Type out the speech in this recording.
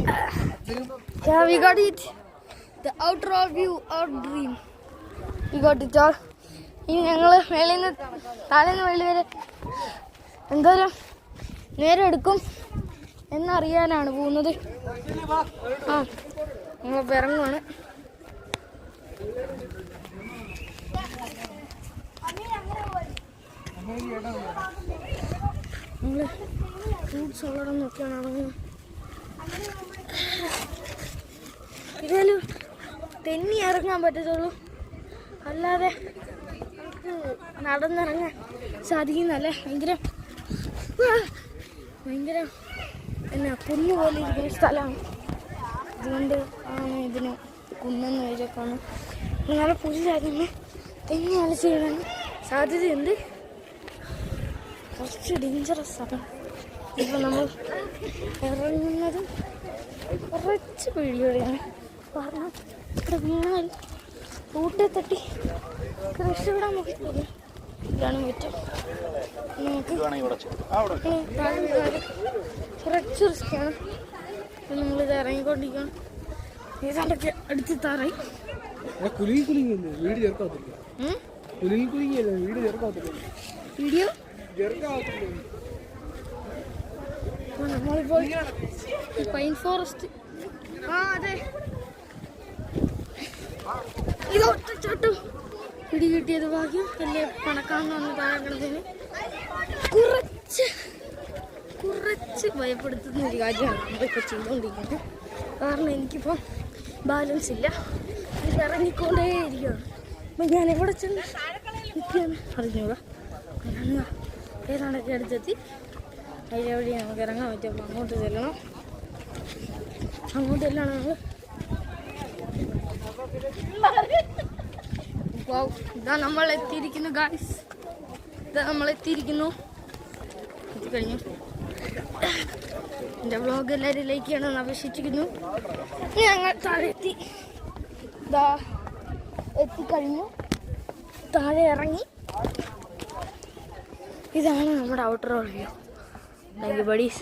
Yeah, we got it. The outdoor view, our dream. We got it all. ഇനി ഞങ്ങൾ മേളിൽ നിന്ന് താഴേന്ന് വെള്ളി വരെ എന്തോരം നേരം എടുക്കും എന്നറിയാനാണ് പോകുന്നത്. ആ ഞങ്ങളിപ്പോൾ ഇറങ്ങുവാണ്. നമ്മൾ ഫ്രൂട്ട്സ് ഉള്ളടം നോക്കിയാണ് ഇറങ്ങുന്നത്. ഇതിൽ തെന്നി ഇറങ്ങാൻ പറ്റത്തുള്ളൂ, അല്ലാതെ നമുക്ക് നടന്നിറങ്ങാൻ സാധിക്കുന്നതല്ല. ഭയങ്കര എന്നാ കുന്നു പോലെ ഇരിക്കുന്ന സ്ഥലമാണ്. അതുകൊണ്ട് ഇതിന് കുന്നെന്ന് പേരൊക്കെയാണ്. നല്ല പുതിയതായിരുന്നു, തെന്നി അലച്ച് വീഴാൻ സാധ്യതയുണ്ട്. കുറച്ച് ഡേഞ്ചറസ് ആണ്. ഇപ്പം നമ്മൾ ഇറങ്ങുന്നതും കുറച്ച് പേടിയോടെയാണ്. കാരണം ഇവിടെ വീണാൽ റൂട്ടെ തട്ടി രക്ഷപ്പെടാൻ നോക്കിയിട്ടില്ല. ഇതാണ് ഏറ്റവും നമുക്ക് കുറച്ച് റിസ്ക്കാണ്. നമ്മളിത് ഇറങ്ങിക്കൊണ്ടിരിക്കണം. ഏതാണ്ടൊക്കെ അടുത്ത് താറായി. വീഡിയോ നമ്മളിപ്പോൾ പൈൻ ഫോറസ്റ്റ്. അതെ, ഇത് ഒറ്റച്ചോട്ടും പിടി കിട്ടിയത് ഭാഗ്യം. വലിയ പണക്കാന്ന് വന്ന് താഴെ കുറച്ച് ഭയപ്പെടുത്തുന്ന ഒരു കാര്യമാണ് നമ്മളിപ്പോൾ ചെയ്തുകൊണ്ടിരിക്കുന്നത്. കാരണം എനിക്കിപ്പോൾ ബാലൻസ് ഇല്ല, എനിക്ക് ഇറങ്ങിക്കൊണ്ടേയിരിക്കുകയാണ്. അപ്പം ഞാൻ എവിടെ ചെന്ന് നിൽക്കുകയാണ് അറിഞ്ഞൂടാ. ഏതാണ്ടൊക്കെ അടുത്തെത്തി. അതിലെവിടെ നമുക്ക് ഇറങ്ങാൻ പറ്റും. അപ്പോൾ അങ്ങോട്ട് ചെല്ലണം. അങ്ങോട്ടെല്ലാണ് നമ്മൾ. ഇതാ നമ്മൾ എത്തിയിരിക്കുന്നു ഗായ്സ്. ഇതാ നമ്മൾ എത്തിയിരിക്കുന്നു. എത്തിക്കഴിഞ്ഞു. എൻ്റെ വ്ളോഗ് എല്ലാവരും ലൈക്ക് ചെയ്യണമെന്ന് അപേക്ഷിച്ചിരിക്കുന്നു. ഞങ്ങൾ താഴെ ഇതാ എത്തിക്കഴിഞ്ഞു. താഴെ ഇറങ്ങി. ഇതാണ് നമ്മുടെ outer view. Thank you buddies.